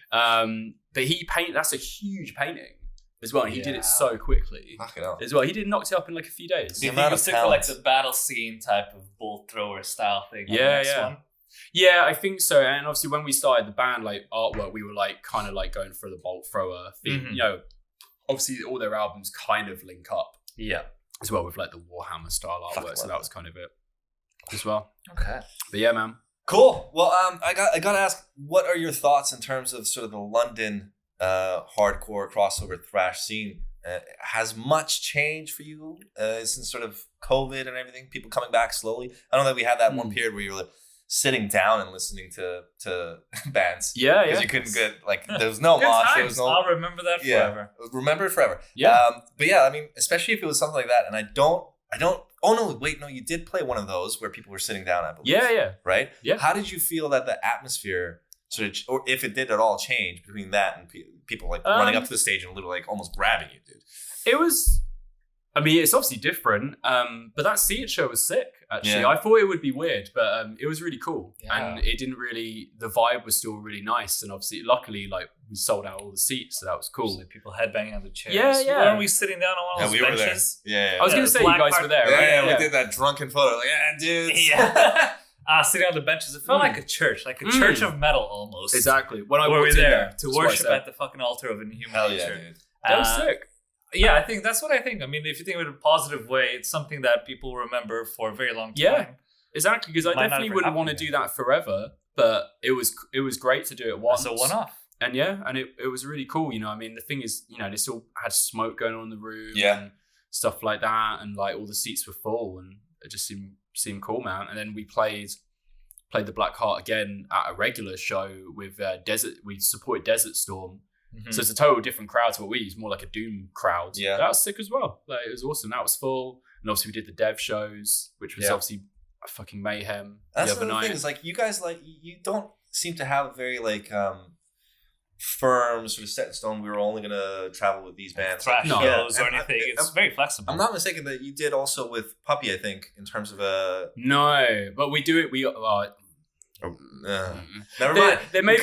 But that's a huge painting as well. And he did it so quickly as well. He knocked it up in like a few days. Do you think it was for like the battle scene type of bolt thrower style thing? Yeah. Yeah, I think so. And obviously when we started the band, like artwork, we were like kind of like going for the bolt thrower theme. Mm-hmm. Obviously, all their albums kind of link up. Yeah. As well with like the Warhammer style artwork. So that was kind of it as well. Okay. But yeah, man. Cool. Well, I got to ask, what are your thoughts in terms of sort of the London hardcore crossover thrash scene? Has much changed for you since sort of COVID and everything? People coming back slowly. I know that we had that one period where you were like, sitting down and listening to bands. Yeah, because you couldn't get there was no mosh. There was no. I'll remember that forever. Remember it forever. Yeah. But yeah, I mean, especially if it was something like that, and I don't. Oh no! Wait, no. You did play one of those where people were sitting down. I believe. Yeah. Right. Yeah. How did you feel that the atmosphere sort of, or if it did at all, change between that and people like running up to the stage and literally like almost grabbing you, dude? It was. I mean, it's obviously different, but that Seated show was sick, actually. Yeah. I thought it would be weird, but it was really cool. Yeah. And it didn't really, the vibe was still really nice. And obviously, luckily, like, we sold out all the seats, so that was cool. So people headbanging on the chairs. Yeah. Weren't we sitting down on one of those we were there. benches? Yeah. I was going to say you guys were there, right? Yeah, we did that drunken photo. Like, dudes. Yeah. Sitting on the benches. It felt like a church church of metal almost. Exactly. When I were walked we in there to that's what I worship said. at the fucking altar of Inhuman Hell Nature. yeah, dude. That was sick. Yeah, I think that's what I think. I mean, if you think of it in a positive way, it's something that people remember for a very long time. Yeah, exactly. Because I Might not definitely ever wouldn't happen want to again. do that forever, but it was great to do it once. That's a one-off. And it was really cool. You know, I mean, the thing is, you know, they still had smoke going on in the room and stuff like that, and like all the seats were full, and it just seemed cool, man. And then we played the Black Heart again at a regular show with Desert. We supported Desert Storm. Mm-hmm. So it's a total different crowd to what we use, more like a Doom crowd. Yeah. That was sick as well. Like, it was awesome. That was full. And obviously we did the Dev shows, which was obviously a fucking mayhem That's the other the night. thing is, like, you guys, like, you don't seem to have a very like firm sort of set in stone. We were only gonna travel with these bands. Thrash No. shows or And anything. It's very flexible. I'm not mistaken that you did also with Puppy, I think, in terms of No, but we do it. never mind. There may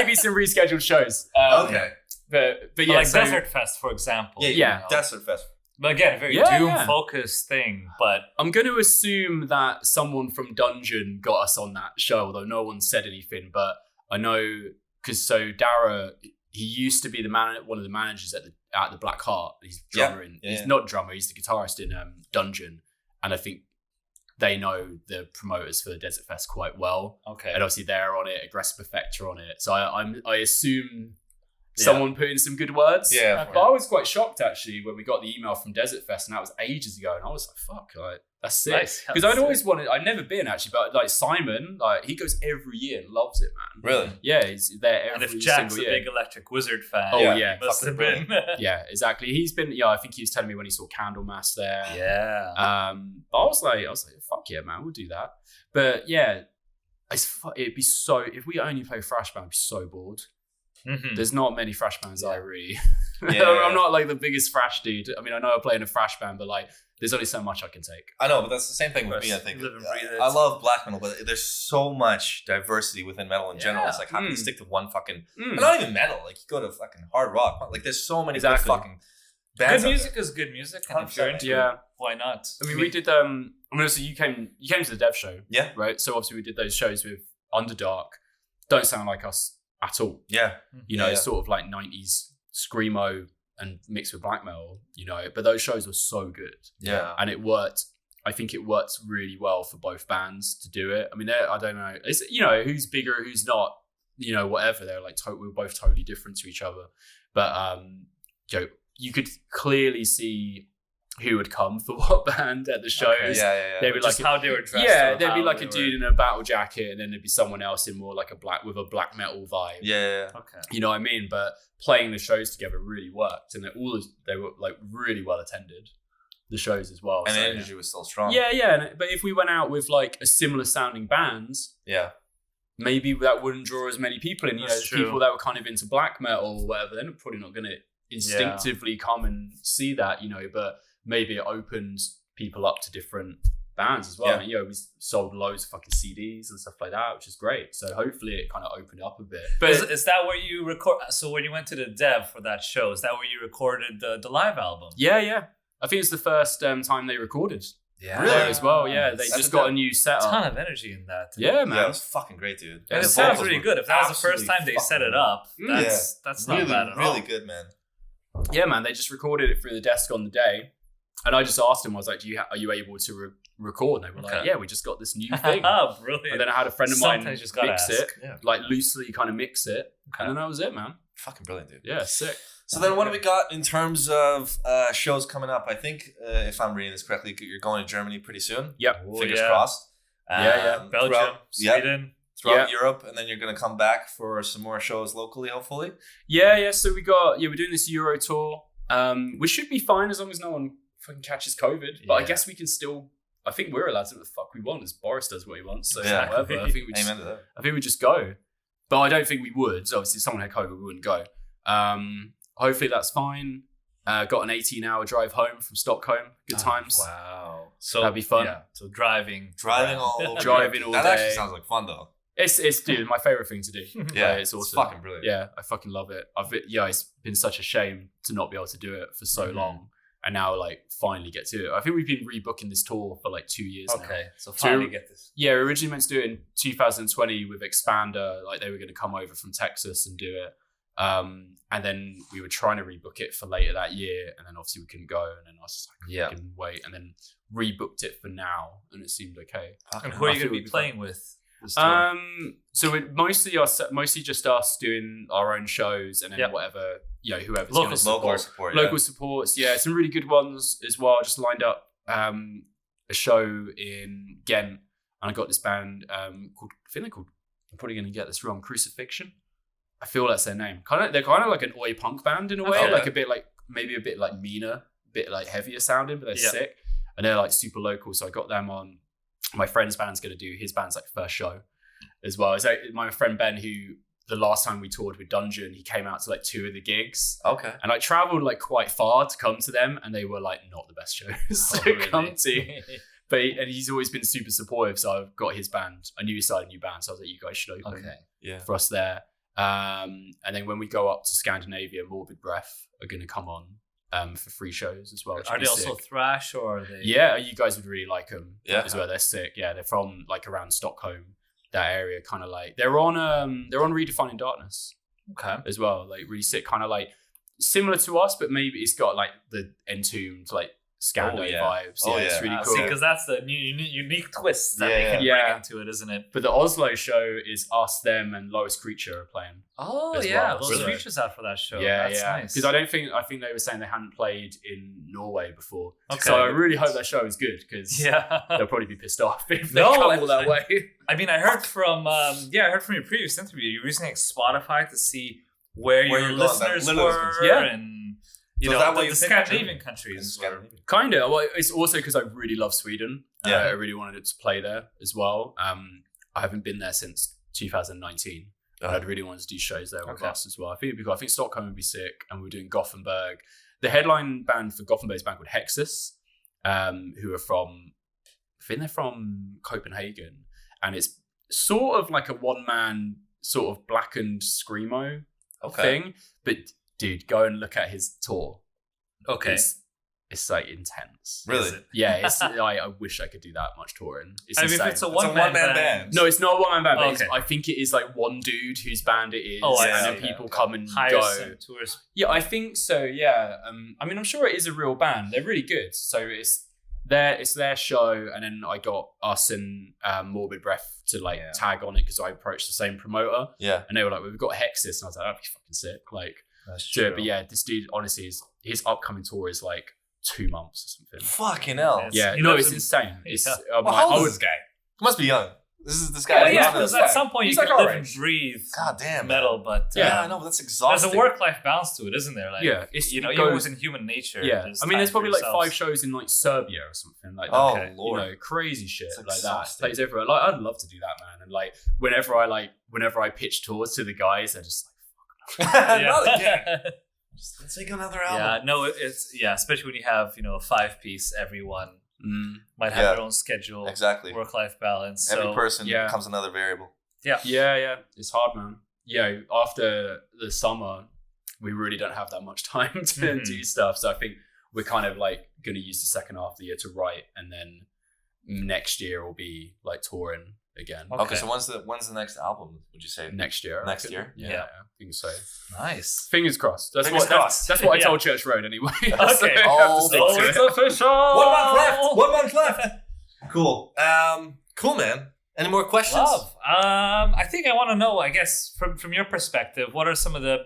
be some rescheduled shows. Okay. But But yeah, like so, Desert Fest, for example. Yeah. you know. Desert Fest. But again, a very doom-focused thing. But I'm going to assume that someone from Dungeon got us on that show, although no one said anything. But I know because Dara, he used to be one of the managers at the Black Heart. He's drummer he's not drummer. He's the guitarist in Dungeon, and I think they know the promoters for Desert Fest quite well. okay. And obviously they're on it. Aggressive Effect are on it. So I assume someone put in some good words. Yeah. But I was quite shocked actually when we got the email from Desert Fest, and that was ages ago. And I was like, "Fuck, like that's sick." Nice. Because I'd always wanted. I'd never been actually, but like Simon, like he goes every year and loves it, man. Really? Yeah, he's there And every if Jack's a single year. big Electric Wizard fan, Oh, Yeah. yeah. he must have Fucking been. Yeah, exactly. He's been. Yeah, I think he was telling me when he saw Candlemass there. Yeah. But I was like, fuck yeah, man, we'll do that. But yeah, it'd be so. If we only play thrash band, I'd be so bored. Mhm. There's not many thrash bands I really. Yeah. I'm not like the biggest thrash dude. I mean, I know I play in a thrash band, but like, there's only so much I can take. I know, but that's the same thing with me. I Of course. think Live and breathe it. I love black metal, but there's so much diversity within metal in general. Yeah. It's like, how can you stick to one fucking? Mm. Not even metal. Like, you go to fucking hard rock. Like, there's so many good Exactly. fucking Good bands. out music there. is good music, and if you're 100%. into Yeah. it, why not? I mean, we did. I mean, so you came to the Dev show, Yeah. right? So obviously we did those shows with Underdark. Don't sound like us at all. Yeah. You know, Yeah. it's sort of like 90s screamo and mixed with black metal. You know, but those shows were so good. Yeah. And it worked. I think it worked really well for both bands to do it. I mean, I don't know. It's, you know, who's bigger, who's not, you know, whatever. They're like, we're both totally different to each other. But, you know, you could clearly see who would come for what band at the shows. Yeah. They'd be Just like, how they were dressed. yeah, or there'd be how like they a dude were- in a battle jacket, and then there'd be someone else in more like a black metal vibe. Yeah. Okay. You know what I mean? But playing the shows together really worked, and they were like really well attended. The shows as well, And so, the energy was still strong. yeah. But if we went out with like a similar sounding bands, Yeah. maybe that wouldn't draw as many people in. You know, That's there's true. people that were kind of into black metal or whatever. They're probably not going to instinctively come and see that, you know. But maybe it opens people up to different bands as well. Yeah. And, you know, we sold loads of fucking CDs and stuff like that, which is great. So hopefully it kind of opened up a bit. But Is that where you record? So when you went to the Dev for that show, is that where you recorded the live album? yeah. I think it's the first time they recorded Yeah. there as well. Yeah, they That's just a got bit- a new A setup. ton of energy in that. Yeah, man. Yeah, it was fucking great, dude. Yeah, And the it sounds vocals really were good. If that was the first time absolutely they set it fucking up, Mm. that's not really, bad at all. really good, man. Yeah, man. They just recorded it through the desk on the day. And I just asked them, I was like, are you able to record? And they were like, yeah, we just got this new thing. Brilliant. And then I had a friend of mine mix it, Yeah. like loosely kind of mix it. And then that was it, man. Fucking brilliant, dude. Yeah, sick. So then what do we got in terms of shows coming up? I think, if I'm reading this correctly, you're going to Germany pretty soon. Yep. Fingers crossed. Belgium, Sweden. Throughout Europe, and then you're going to come back for some more shows locally, hopefully. Yeah. So we're doing this Euro tour, which should be fine as long as no one fucking catches COVID. But I guess we can still. I think we're allowed to do what the fuck we want, as Boris does what he wants. So whatever. I think we just go. But I don't think we would. So obviously, if someone had COVID, we wouldn't go. Hopefully that's fine. Got an 18-hour drive home from Stockholm. Good times. Wow. So that'd be fun. Yeah. So driving all over. Driving all day. That actually sounds like fun, though. It's dude, my favorite thing to do. It's awesome. It's fucking brilliant. Yeah, I fucking love it. It's been such a shame to not be able to do it for so long, and now like finally get to it. I think we've been rebooking this tour for like 2 years now. Okay, so finally get this. Yeah, we originally meant to do it in 2020 with Expander. Like they were going to come over from Texas and do it, and then we were trying to rebook it for later that year, and then obviously we couldn't go, and then I was like, I can wait, and then rebooked it for now, and it seemed okay. And who are you going to be playing with? So it mostly just us doing our own shows, and then whatever, whoever's local supports. Yeah, some really good ones as well. I just lined up a show in Ghent, and I got this band called, I think they're called, I'm probably going to get this wrong, Crucifixion. I feel that's their name. They're kind of like an oi punk band in a way, like maybe a bit like meaner, a bit like heavier sounding, but they're sick, and they're like super local. So I got them on. My friend's band's going to do his band's like first show as well. So my friend Ben, who the last time we toured with Dungeon, he came out to like 2 of the gigs. Okay. And I traveled like quite far to come to them, and they were like not the best shows to come to. But he's always been super supportive. So I've got his band. I knew he started a new band, so I was like, you guys should open for us there. And then when we go up to Scandinavia, Morbid Breath are going to come on. For free shows as well. Are they also thrash, or are they? Yeah, you guys would really like them as well. They're sick. Yeah, they're from like around Stockholm, that area. Kind of like they're on Redefining Darkness. Okay, as well. Like really sick, kind of like similar to us, but maybe it's got like the Entombed like Scando vibes. It's really cool. Because that's the new unique twist that they can bring into it, isn't it? But the Oslo show is us, them, and Lowest Creature are playing. Oh yeah, Lowest Creature's out for that show. That's nice. Because I think they were saying they hadn't played in Norway before. Okay. So I really hope that show is good, because they'll probably be pissed off if they come all that way. I mean, I heard from your previous interview. You recently Spotify to see where your listeners were, and the Scandinavian countries. Kind of. Well, it's also because I really love Sweden. I really wanted to play there as well. I haven't been there since 2019. And I'd really wanted to do shows there with us as well. I think it'd be cool. I think Stockholm would be sick, and we're doing Gothenburg. The headline band for Gothenburg is a band called Hexus, who are from, I think they're from Copenhagen, and it's sort of like a one-man sort of blackened screamo thing. But dude, go and look at his tour. Okay. It's like intense. Really? Yeah, it's I wish I could do that much touring. It's insane. If it's a one-man band. No, it's not a one-man band. But I think it is like one dude whose band it is, and then people come and go. Tours. Yeah, I think so. Yeah, I mean, I'm sure it is a real band. They're really good. So it's their show, and then I got us and Morbid Breath to like tag on it, because I approached the same promoter. Yeah, and they were like, "We've got Hexus," and I was like, "That'd be fucking sick." Like, that's true. But yeah, this dude, honestly, his upcoming tour is like 2 months or something. Fucking hell. Yeah, it's insane. It's, how old is this guy? He must be young. This guy. Yeah, because at some point you can live and breathe. God damn metal, but I know, but that's exhausting. There's a work-life balance to it, isn't there? Like, it's even with Inhuman Nature. Yeah, I mean, there's probably like 5 shows in like Serbia or something like that. Oh Lord, crazy shit like that. Plays everywhere. Like, I'd love to do that, man. And like, whenever I pitch tours to the guys, they're just like, fuck. Not again. Let's take another album. Yeah, no, it's especially when you have a 5-piece, everyone might have their own schedule, work-life balance. Every person becomes another variable. Yeah, it's hard, man. After the summer, we really don't have that much time to do stuff. So I think we're kind of like going to use the second half of the year to write, and then next year will be like touring again. Okay, so when's the next album? Would you say next year? Next year? Yeah, I think so. Nice. Fingers crossed. That's Fingers what I told Church Road anyway. Okay. It's official. 1 month left. Cool. Cool, man. Any more questions? Love. I think I want to know, I guess, from your perspective, what are some of the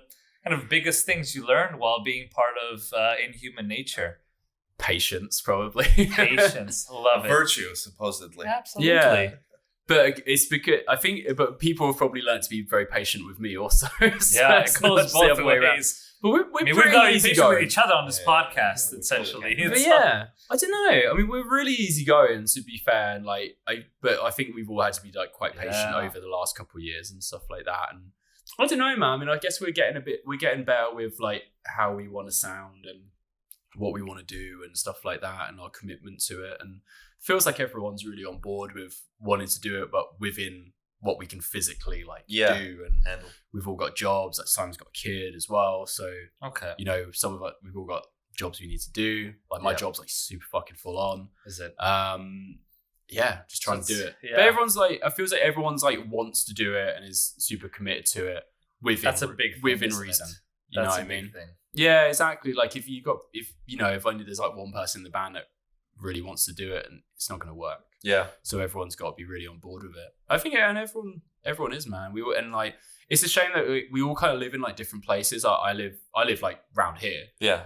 kind of biggest things you learned while being part of Inhuman Nature? Patience, probably. Patience. Love it. Virtue, supposedly. Absolutely. Yeah. But it's because but people have probably learned to be very patient with me also. So Yeah, it goes both ways. But we're We've pretty got to be easy patient with going. each other on this podcast, essentially. But yeah, I don't know. I mean, we're really easygoing, to be fair, and but I think we've all had to be quite patient over the last couple of years and stuff like that. And I don't know, man. I mean, I guess we're getting better with how we want to sound and what we want to do and stuff like that, and our commitment to it. And it feels like everyone's really on board with wanting to do it, but within what we can physically do, and we've all got jobs. Like Simon's got a kid as well, so some of us, we've all got jobs we need to do. Like my job's super fucking full on. Is it? Just trying to do it. Yeah. But everyone's it feels like everyone's wants to do it and is super committed to it That's a big thing, within isn't reason. it? You know That's what a I mean? big thing. Yeah, exactly. Like if only there's one person in the band that really wants to do it, and it's not going to work. Yeah. So everyone's got to be really on board with it. I think, and everyone is, man. It's a shame that we all kind of live in different places. I live round here. Yeah.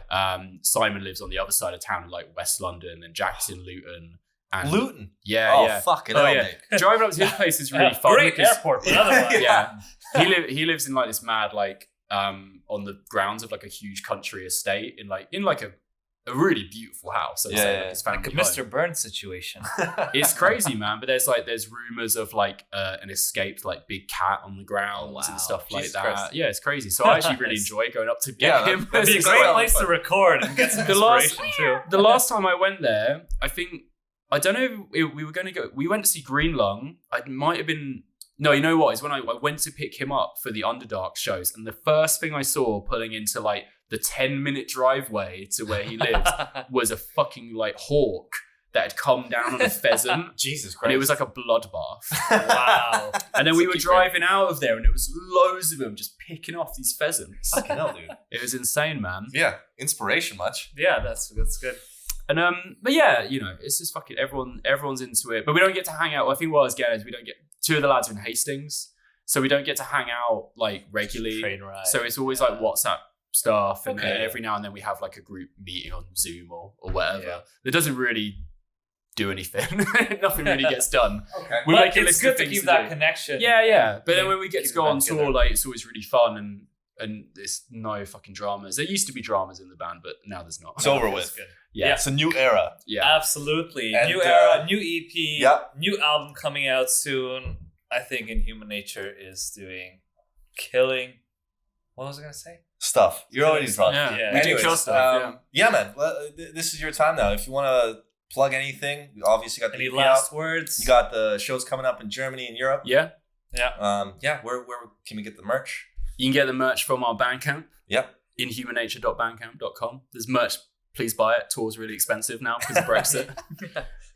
Simon lives on the other side of town in West London, and Jack's in Luton. And Luton. Yeah. Oh, yeah. fucking hell, mate. Driving up to his place is really fun. Great airport, but otherwise. Yeah. He lives in this mad on the grounds of a huge country estate in a really beautiful house. It's like a Mr. Burns situation. It's crazy, man. But there's rumors of an escaped big cat on the grounds and stuff Jesus that. Christ. Yeah, it's crazy. So I actually really enjoy going up to get him. It'd be a great place to record and get some inspiration too. The last time I went there, I don't know if we were going to go. We went to see Green Lung. I might have been. No, you know what? Is when I went to pick him up for the Underdark shows, and the first thing I saw pulling into the 10-minute driveway to where he lives was a fucking hawk that had come down on a pheasant. Jesus Christ. And it was like a bloodbath. Wow. And then we were driving out of there, and it was loads of them just picking off these pheasants. Fucking hell, dude. It was insane, man. Yeah. Inspiration much. Yeah, that's good. And but yeah, it's just fucking everyone's into it. But we don't get to hang out. I think what I was getting is we don't get. Two of the lads are in Hastings, so we don't get to hang out regularly. Train ride. So it's always WhatsApp stuff, and every now and then we have a group meeting on Zoom or whatever. Yeah. It doesn't really do anything. Nothing really gets done. Okay. We But make a it's list good of to things keep that do. connection. Yeah. But then when we get Keep to go it on back tour, together. it's always really fun, and there's no fucking dramas. There used to be dramas in the band, but now there's not. It's over with. That's good. Yeah. It's a new era. Yeah. Absolutely. And, New era, new EP, Yep. new album coming out soon. I think Inhuman Nature is killing. What was I going to say? Stuff. You're already drunk. Yeah. Yeah. We do Anyways, kill stuff. yeah, man. This is your time now. If you want to plug anything, you obviously got the Any EP last out. words? You got the shows coming up in Germany and Europe. Yeah. Where can we get the merch? You can get the merch from our Bandcamp. Yep. Inhumannature.bandcamp.com. There's merch. Please buy it. Tour's really expensive now because of Brexit.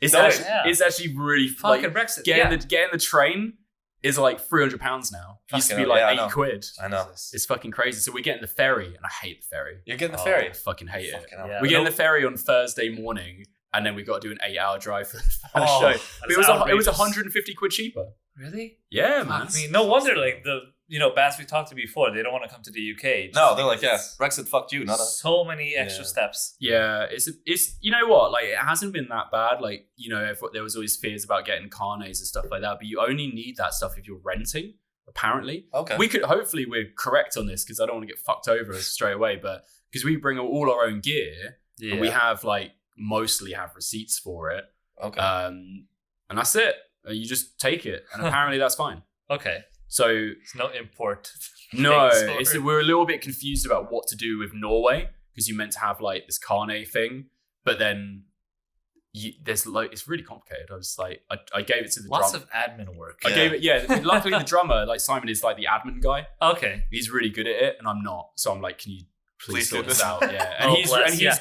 It's actually really Fucking Brexit. Getting the train is £300 now. It used to be £8. I know. It's fucking crazy. So we're getting the ferry, and I hate the ferry. You're getting the ferry. I fucking hate it. Fucking hell. Yeah. We're getting the ferry on Thursday morning, and then we've got to do an 8-hour drive for the first Oh, show. But it was outrageous. 150 quid cheaper. Really? Yeah, man. I mean, no wonder the bands we talked to before, they don't want to come to the UK. No, they're like, Brexit fucked you, not us. So many extra steps. Yeah, it's you know what, it hasn't been that bad. There was always fears about getting carnes and stuff like that, but you only need that stuff if you're renting. Apparently, Okay. We're correct on this because I don't want to get fucked over straight away, but because we bring all our own gear and we have mostly have receipts for it. Okay. And that's it. You just take it, and apparently that's fine. Okay. So It's no import. no, Thanks, we're a little bit confused about what to do with Norway because you meant to have this carne thing, but then it's really complicated. I was I gave it to the Lots drummer. of admin work. I gave it, luckily the drummer, Simon is the admin guy. Okay. He's really good at it, and I'm not. So I'm can you please do sort this. this out? Yeah, and he's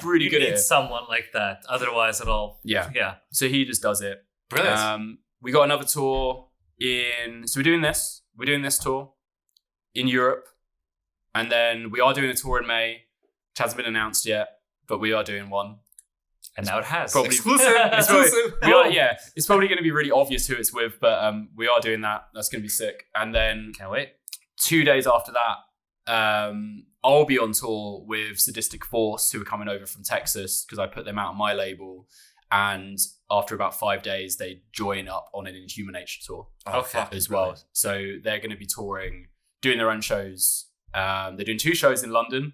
really good at You need it. someone like that. Otherwise, it'll. Yeah. Yeah. So he just does it. Brilliant. We got another tour we're doing this tour in Europe, and then we are doing a tour in May, which hasn't been announced yet, but we are doing one. And now it has. Probably, Exclusive. It's probably going to be really obvious who it's with, but we are doing that. That's going to be sick. And then Can't wait. 2 days after that, I'll be on tour with Sadistic Force, who are coming over from Texas because I put them out on my label. And after about 5 days, they join up on an Inhuman Nature tour as well. Brilliant. So they're going to be touring, doing their own shows. They're doing 2 shows in London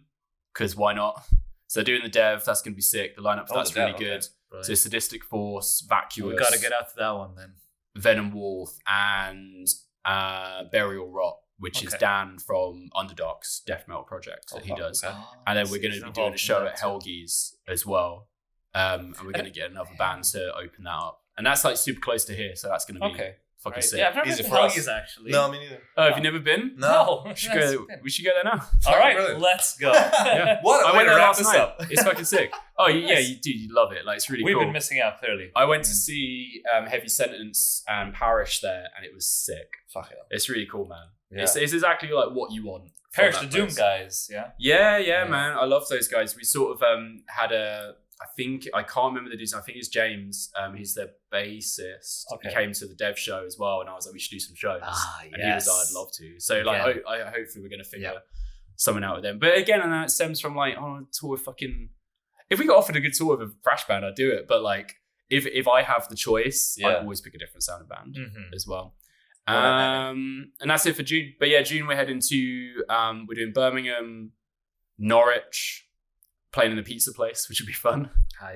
because why not? So they're doing the Dev. That's going to be sick. The lineup for that's really good. Brilliant. So Sadistic Force, Vacuous. We've got to get out to that one then. Venom Wolf, and Burial Rot, which is Dan from Underdog's death metal project that he does. Okay. And then we're going to be doing a show at Helgi's as well. And we're going to get another band to open that up. And that's like super close to here, so that's going to be fucking sick. Yeah, I've never Easy been for to us. Helgi's actually. No, me neither. Oh, have you never been? No. We should go there now. All right, Brilliant. let's go. What a I way went to there wrap last this night. up. It's fucking sick. Oh, yeah, you love it. Like, it's really We've cool. been missing out clearly. I went to see Heavy Sentence and Parish there, and it was sick. Fuck yeah. It's really cool, man. Yeah. It's exactly like what you want. from Perish that the Doom place. guys, yeah? Yeah, man. I love those guys. We sort of had I can't remember the dude's. I think it's James. He's the bassist. Okay. He came to the Dev show as well, and I was like, we should do some shows. And he was like, I'd love to. So like, hopefully we're gonna figure something out with them. But again, and that stems from like, on a tour with fucking. If we got offered a good tour with a thrash band, I'd do it. But like, if I have the choice, I'd always pick a different sounding band as well. And that's it for June. But yeah, June we're heading to we're doing Birmingham, Norwich, playing in the pizza place, which would be fun.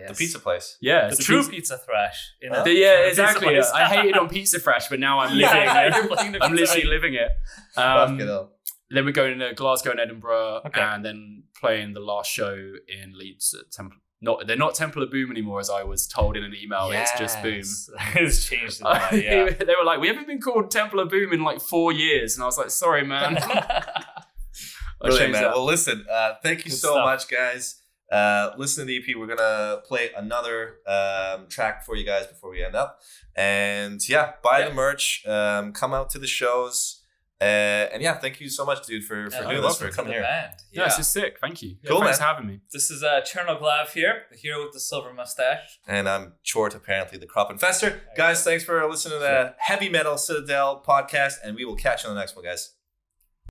The pizza place. Yeah, The it's a true pizza thrash. You know? yeah, exactly. Pizza place. I hated on Pizza Fresh, but now I'm living it. I'm literally living it. Fuck it up. Then we're going to Glasgow and Edinburgh, Okay. and then playing the last show in Leeds at Temple. They're not Temple of Boom anymore, as I was told in an email. It's just Boom. It's changed. Yeah. They were like, we haven't been called Temple of Boom in like 4 years, and I was like, sorry, man. Brilliant, man. Well, listen, thank you Good so stuff. much, guys. Listen to the EP. We're gonna play another track for you guys before we end up. And buy the merch. Come out to the shows. And thank you so much, dude, for doing this, for coming here. Band. Yeah, this is sick. Thank you. Cool, Thanks man. for having me. This is Chernoglav here, the hero with the silver mustache. And I'm Chort, apparently the crop infester. Guys, thanks for listening to the Heavy Metal Citadel podcast, and we will catch you on the next one, guys.